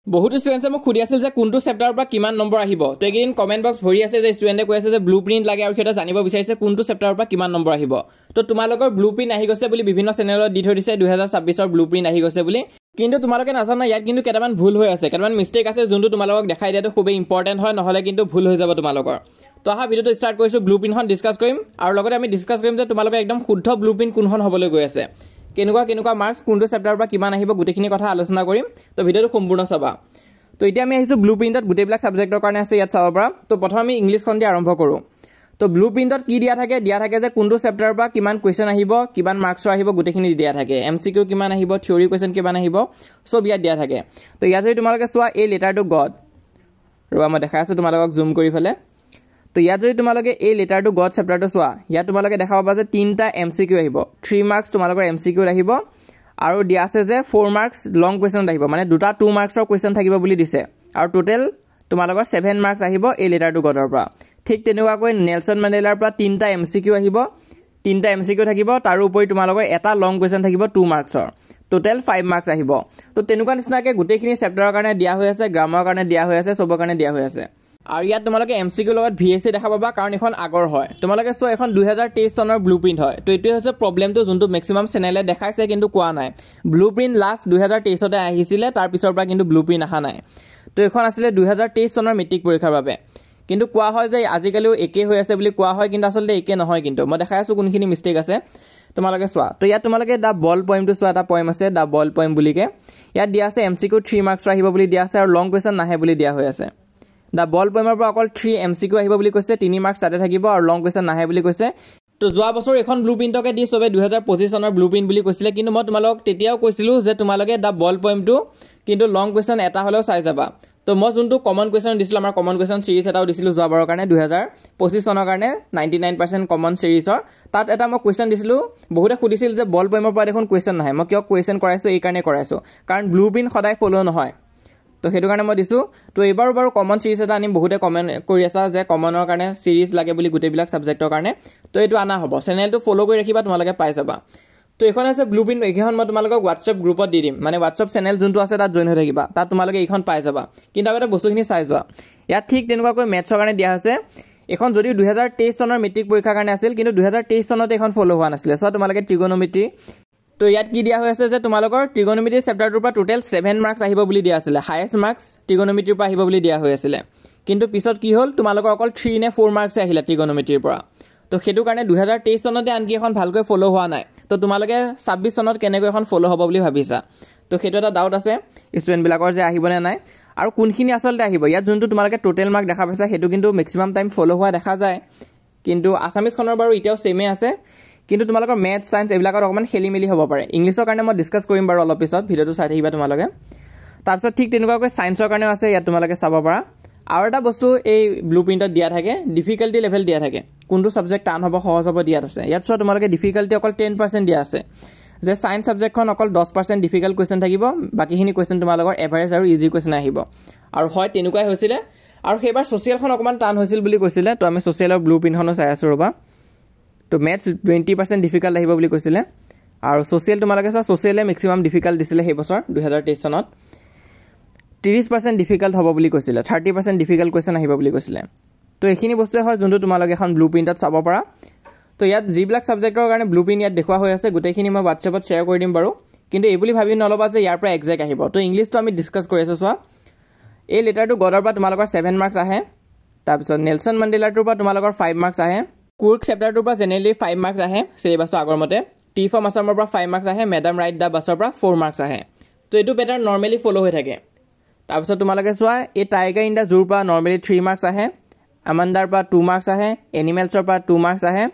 বহুতো ষ্টুডেন্টছে মোক সুধি আছিল যে কোনটো চেপ্টাৰৰ পৰা কিমান নম্বৰ আহিব তো এইকেইদিন কমেন্ট বক্স ভৰি আছে যে ষ্টুডেন্টে কৈ আছে যে ব্লুপ্ৰিন্ট লাগে আৰু সেটা জানিব বিচাৰিছে কোনটো চেপ্টাৰৰ পৰা কিমান নম্বৰ আহিব তো তোমালোকৰ ব্লুপ্ৰিন্ট আহি গৈছে বুলি বিভিন্ন চেনেলত দি থৈ দিছে 2026 ৰ ব্লুপ্ৰিন্ট আহি গৈছে বুলি কিন্তু তোমালোকে নাজানা ইয়াত কিন্তু কেটামান ভুল হৈ আছে কেটামান মিস্টেক আছে যোনটো তোমালোকক দেখাই দিয়াটো খুব ইম্পৰ্টেন্ট হয় নহলে কিন্তু ভুল হৈ যাব তোমালোকৰ তো আহা ভিডিওটো ষ্টাৰ্ট কৰিছো ব্লুপ্ৰিন্টখন ডিসকাস কৰিম আৰু লগতে আমি ডিসকাস কৰিম যে তোমালোকে একদম শুদ্ধ ব্লুপ্ৰিন্ট কোনখন হ'বলৈ গৈ আছে কেনেকুৱা মাৰ্কস কোনটো চেপ্টাৰৰ পৰা কিমান আহিব গুটেখিনি কথা আলোচনা কৰিম তো ভিডিওটো সম্পূৰ্ণ চাবা তো এতিয়া আমি আহিছো ব্লুপ্ৰিন্টত গুটেবিলাক সাবজেক্টৰ কাৰণে আছে ইয়াত চাব পৰা তো প্ৰথম আমি ইংলিশখন দি আৰম্ভ কৰো তো ব্লুপ্ৰিন্টত কি দিয়া থাকে যে কোনটো চেপ্টাৰৰ পৰা কিমান কোৱেশ্চন আহিব কিমান মাৰ্কছৰ আহিব গুটেখিনি দিয়া থাকে এমসিকিউ কিমান আহিব থিওৰি কোৱেশ্চন কিমান আহিব সব ইয়াত দিয়া থাকে তো ইয়াত যদি তোমালোকে চোৱা এই লেটাৰটো গড ৰবা মই দেখাই আছো তোমালোকক জুম কৰি ফেলে তো ইয়াত যদি তোমালোকে এই লেটাৰটো গড চেপ্টাৰটো চোৱা ইয়াত তোমালোকে দেখা পাবা যে তিনটা এমসিকিউ আহিব 3 মাৰ্কছ তোমালোকৰ এমসিকিউ আহিব আৰু দিয়া আছে যে 4 মাৰ্কছ লং কোৱেশ্চন আহিব মানে দুটা 2 মাৰ্কছৰ কোৱেশ্চন থাকিব বুলি দিছে আৰু টোটেল তোমালোকৰ 7 মাৰ্কছ আহিব এই লেটাৰটো গডৰ পৰা ঠিক তেনেকুৱাকৈ নেলসন মেণ্ডেলাৰ পৰা তিনটা এমসিকিউ আহিব তিনটা এমসিকিউ থাকিব তাৰ উপৰি তোমালোকৰ এটা লং কোৱেশ্চন থাকিব 2 মাৰ্কছৰ টোটেল 5 মাৰ্কছ আহিব তো তেনেকুৱা নিচিনাকৈ গুটেখিনি চেপ্টাৰৰ কাৰণে দিয়া হৈ আছে গ্ৰামাৰৰ কাৰণে দিয়া হৈ আছে সবৰ কাৰণে দিয়া হৈ আছে আৰু ইয়াত তোমালোকে এমসিকিউ লগত ভিএসসি দেখা পাবা কাৰণ এখন আগৰ হয় তোমালোকে সো এখন 2023 চনৰ ব্লুপ্ৰিন্ট হয় তো এটো হৈছে প্ৰবলেমটো যোনটো ম্যাক্সিমাম চেনেলে দেখাইছে কিন্তু কোৱা নাই ব্লুপ্ৰিন্ট লাষ্ট 2023 তে আহিছিলে তাৰ পিছৰ পৰা কিন্তু ব্লুপ্ৰিন্ট আহা নাই তো এখন আছিল 2023 চনৰ মেট্ৰিক পৰীক্ষাৰ বাবে কিন্তু কোৱা হয় যে আজিকালিও একে হৈ আছে বুলি কোৱা হয় কিন্তু আসলে একে নহয় কিন্তু মই দেখাই আছো কোনখিনি মিস্টেক আছে তোমালোকে চোৱা তো ইয়াত তোমালোকে দা বল পয়েমটো চোৱা এটা পয়েম আছে দা বল পয়েম বুলিকে ইয়াত দিয়া আছে এমসিকিউ 3 মাৰ্কছ আহিব বুলি দিয়া আছে আৰু লং কোৱেশ্চন নাহে বুলি দিয়া হৈ আছে দা বল পয়েমৰ পৰা অকল 3 এমসিকিউ আহিব বুলি কৈছে 3 মাৰ্কছ তাতে থাকিব আৰু লং কোৱেশ্চন নাহে বুলি কৈছে তো যোৱা বছৰ এখন ব্লুপ্ৰিন্টকে দি সবে 2025 চনৰ ব্লুপ্ৰিন্ট বুলি কৈছিলে কিন্তু মই তোমালোকক তেতিয়াও কৈছিলো যে তোমালোকে দা বল পয়েমটো কিন্তু লং কোৱেশ্চন এটা হলেও চাই যাবা তো মই যোনটো কমন কোৱেশ্চন দিছিলো আমাৰ কমন কোৱেশ্চন সিৰিজ এটাও দিছিলো যোৱা বাৰৰ কাৰণে 2025 চনৰ কাৰণে 99% কমন সিৰিজৰ তাত এটা মই কোৱেশ্চন দিছিলো বহুতে সুধিছিল যে বল পয়েমৰ পৰা দেখোন কোৱেশ্চন নাহে মই কিয় কোৱেশ্চন কৰাইছো এই কাৰণে কৰাইছো কাৰণ ব্লুপ্ৰিন্ট সদায় ফলো নহয় তো হেতু কাৰণে মই দিছো তো এবাৰ বাৰু কমন সিৰিজ এটা আনিম বহুতে কমেন্ট কৰি আছে যে কমনৰ কাৰণে সিৰিজ লাগে বুলি গুটেবিলাক সাবজেক্টৰ কাৰণে তো এটো আনা হ'ব চেনেলটো ফলো কৰি ৰাখিবা তোমালোকে পাই যাবা তো এখন আছে ব্লুপ্ৰিন্ট এইখন মই তোমালোকক WhatsApp গ্ৰুপত দি দিম মানে WhatsApp চেনেল যোনটো আছে তাত জয়েন হৈ থাকিবা তাত তোমালোকে এইখন পাই যাবা কিন্তু আগতে বস্তুখিনি চাই যোৱা ইয়াত ঠিক তেনেকুৱাকৈ মেথছৰ কাৰণে দিয়া আছে এখন যদি 2023 চনৰ মেট্ৰিক পৰীক্ষাৰ কাৰণে আছিল কিন্তু 2023 চনতে এখন ফলো হোৱা নাছিল সো তোমালোকে ট্ৰিগোনোমেট্ৰি তো ইয়াত কি দিয়া হৈ আছে যে তোমালোকৰ ট্ৰিগোনোমেট্ৰি চেপ্টাৰটোৰ পৰা টোটেল 7 মাৰ্কছ আহিব বুলি দিয়া আছিল হাইয়েষ্ট মাৰ্কছ ট্ৰিগোনোমেট্ৰিৰ পৰা আহিব বুলি দিয়া হৈ আছিল কিন্তু পিছত কি হ'ল তোমালোকৰ অকল 3 নে 4 মাৰ্কছ আহিলে ট্ৰিগোনোমেট্ৰিৰ পৰা তো হেতু কাৰণে 2023 চনতে আনকি এখন ভালকৈ ফলো হোৱা নাই তো তোমালোকে 26 চনত কেনেকৈ এখন ফলো হ'ব বুলি ভাবিছা তো হেতু এটা ডাউট আছে ষ্টুডেন্ট বিলাকৰ যে আহিবনে নাই আৰু কোনখিনি আসলতে আহিব ইয়াত যোনটো তোমালোকে টোটেল মাৰ্ক দেখা পাইছা হেতু কিন্তু ম্যাক্সিমাম টাইম ফলো হোৱা দেখা যায় কিন্তু আসামিজ খনৰ বাৰু এতিয়াও সেমে আছে কিন্তু তোমালোকৰ ম্যাথ সায়েন্স এবিলাকৰ অকমান খেলিমেলি হ'ব পাৰে ইংলিশৰ কাৰণে মই ডিসকাস কৰিম বাৰু অলপ পিছত ভিডিওটো চাই থাকিবা তোমালোকে তাৰপিছত ঠিক তেনেকুৱাকৈ সায়েন্সৰ কাৰণেও আছে ইয়াত তোমালোকে চাব পাৰা আৰু এটা বস্তু এই ব্লুপ্ৰিন্টত দিয়া থাকে ডিফিকাল্টি লেভেল দিয়া থাকে কোনটো সাবজেক্ট টান হ'ব সহজ হ'ব দিয়া আছে ইয়াত চোৱা তোমালোকে ডিফিকাল্টি অকল 10% দিয়া আছে যে সায়েন্স সাবজেক্টখন অকল 10% ডিফিকাল্ট কোৱেশ্চন থাকিব বাকিখিনি কোৱেশ্চন তোমালোকৰ এভাৰেজ আৰু ইজি কোৱেশ্চন আহিব আৰু হয় তেনেকুৱাই হৈছিল আৰু সেইবাৰ সোশিয়ালখন অকমান টান হৈছিল বুলি কৈছিলে তো আমি সোশিয়ালৰ ব্লুপ্ৰিন্টখনো চাই আছো ৰবা তো ম্যাথছ 20% ডিফিকাল্ট আহিব বুলি কৈছিলে আৰু সোশিয়াল তোমালোকে চোৱা সোশিয়ালে ম্যাক্সিমাম ডিফিকাল্ট দিছিলে সেই বছৰ 2023 চনত 30% ডিফিকাল্ট হ'ব বুলি কৈছিলে 30% ডিফিকাল্ট কোৱেশ্চন আহিব বুলি কৈছিলে তো এইখিনি বস্তু হয় যোনটো তোমালোকে এখন ব্লুপ্ৰিন্টত চাব পাৰা তো ইয়াত জিবিলাক সাবজেক্টৰ কাৰণে ব্লুপ্ৰিন্ট ইয়াত দেখুৱা হৈ আছে গুটেখিনি মই WhatsAppত শেয়াৰ কৰি দিম বাৰু কিন্তু এই বুলি ভাবি নলবা যে ইয়াৰ পৰা এক্সাক্ট আহিব তো ইংলিশটো আমি ডিসকাস কৰি আছো চোৱা এই লেটাৰটো গডৰ পৰা তোমালোকৰ 7 মাৰ্কছ আহে তাৰ পিছত নেলসন মেণ্ডেলাটোৰ পৰা তোমালোকৰ 5 মাৰ্কছ আহে কুৰ্ক চেপ্টাৰটোৰ পৰা জেনেৰেলি 5 মাৰ্কছ আহে সিলেবাসটো আগৰ মতে টি ফৰ মাছামৰ পৰা 5 মাৰ্কছ আহে মেডাম ৰাইট দা বাছৰ পৰা 4 মাৰ্কছ আহে তো এটো পেটাৰ্ন নৰমালি ফলো হৈ থাকে তাৰ পিছত তোমালোকে চোৱা এই টাইগাৰ ইন দা জুৰ পৰা নৰমালি 3 মাৰ্কছ আহে আমান্ডাৰ পৰা 2 মাৰ্কছ আহে এনিমেলছৰ পৰা 2 মাৰ্কছ আহে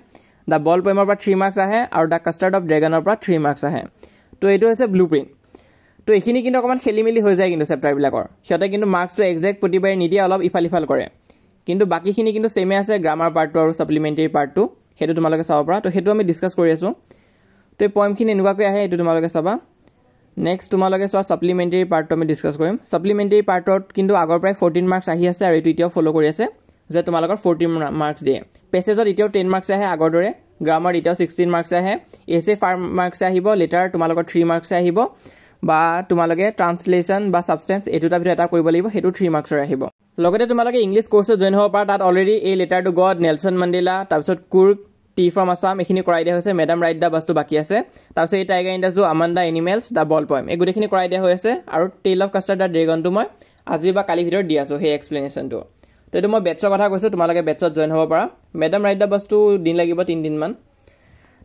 দা বল পয়েমৰ পৰা 3 মাৰ্কছ আহে আৰু দা কাষ্টাৰ্ড অফ ড্ৰেগনৰ পৰা 3 মাৰ্কছ আহে তো এটো হৈছে ব্লুপ্ৰিন্ট তো এইখিনি কিন্তু অকমান খেলিমেলি হৈ যায় কিন্তু চেপ্টাৰ বিলাকৰ সিহঁতে কিন্তু মাৰ্কছটো এক্সাক্ট প্ৰতিবাৰে নিদিয়ে অলপ ইফাল কৰে কিন্তু বাকিখিনি কিন্তু সেমে আছে গ্ৰামাৰ পাৰ্টটো আৰু সাপ্লিমেন্টাৰী পাৰ্টটো হেতু তোমালোকে চাব পাৰা তো হেতু আমি ডিসকাস কৰি আছো তো এই পয়েমখিনি এনেকুৱাকৈ আহে এটো তোমালোকে চাবা নেক্সট তোমালোকে চোৱা সাপ্লিমেন্টাৰী পাৰ্টটো আমি ডিসকাস কৰিম সাপ্লিমেন্টাৰী পাৰ্টত কিন্তু আগৰ প্ৰায় 14 মাৰ্কছ আহি আছে আৰু এটো এতিয়াও ফলো কৰি আছে যে তোমালোকৰ 14 মাৰ্কছ দিয়ে পেছেজত এতিয়াও 10 মাৰ্কছ আহে আগৰ দৰে গ্ৰামাৰ এতিয়াও 16 মাৰ্কছ আহে এছে 5 মাৰ্কছ আহিব লেটাৰ তোমালোকৰ 3 মাৰ্কছ আহিব বা তোমালোকে ট্ৰান্সলেশ্যন বা ছাবষ্টেন্স এই দুটাৰ ভিতৰত এটা কৰিব লাগিব, সেইটো 3 মাৰ্কছৰ আহিব। লগতে তোমালোকে ইংলিছ কোৰ্ছত জইন হ'ব পাৰা, তাত অলৰেডি এই letter to god, Nelson Mandela, তাৰপিছত কুৰ্ক, টি ফ্ৰম আছাম এইখিনি কৰাই দিয়া হৈছে, মেডাম ৰাইট দ্য বাছটো বাকী আছে, তাৰপিছত এই tiger in the zoo, among the animals, the ball poem এই গোটেইখিনি কৰাই দিয়া হৈ আছে, আৰু টেইল অফ কাষ্টাৰ দ্য ড্ৰেগনটো মই আজি বা কালিৰ ভিতৰত দি আছোঁ সেই এক্সপ্লেনেশ্যনটো। তো এইটো মই বেটছৰ কথা কৈছোঁ, তোমালোকে বেটছত জইন হ'ব পাৰা। মেডাম ৰাইট দ্য বাছটো দিন লাগিব 3 দিনমান।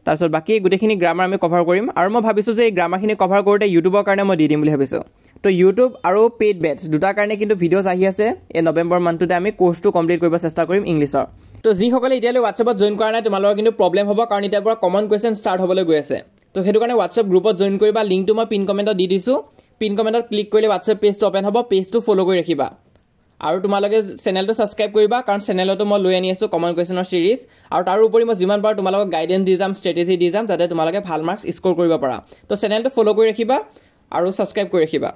তাৰপিছত বাকী গোটেইখিনি গ্ৰামাৰ আমি কভাৰ কৰিম, আৰু মই ভাবিছোঁ যে এই গ্ৰামাৰখিনি কভাৰ কৰোঁতে ইউটিউবৰ কাৰণে মই দি দিম বুলি ভাবিছোঁ। তো ইউটিউব আৰু পেইড বেটছ দুটাৰ কাৰণে কিন্তু ভিডিঅ'জ আহি আছে। এই নৱেম্বৰ মান্থটোতে আমি কোৰ্চটো কমপ্লিট কৰিব চেষ্টা কৰিম ইংলিছৰ। তো যিসকলে এতিয়ালৈ হোৱাটছএপত জইন কৰা নাই তোমালোকৰ কিন্তু প্ৰব্লেম হ'ব, কাৰণ এতিয়াৰ পৰা কমন কুৱেশ্যন ষ্টাৰ্ট হ'বলৈ গৈ আছে। তো সেইটো কাৰণে হোৱাটছএপ গ্ৰুপত জইন কৰিবা, লিংকটো মই পিন কমেণ্টত দি দিছোঁ। পিন কমেণ্টত ক্লিক কৰিলে হোৱাটছএপ পেজটো অ'পেন হ'ব, পেজটো ফ'ল' কৰি ৰাখিবা, আৰু তোমালোকে চেনেলটো ছাবস্ক্ৰাইব কৰিবা, কাৰণ চেনেলতো মই লৈ আনি আছোঁ কমন কুৱেশ্যনৰ ছিৰিজ, আৰু তাৰ উপৰি মই যিমান পাৰোঁ তোমালোকক গাইডেঞ্চ দি যাম, ষ্ট্ৰেটেজি দি যাম, যাতে তোমালোকে ভাল মাৰ্কছ স্ক'ৰ কৰিব পাৰা। তো চেনেলটো ফ'ল' কৰি ৰাখিবা আৰু ছাবস্ক্ৰাইব কৰি ৰাখিবা।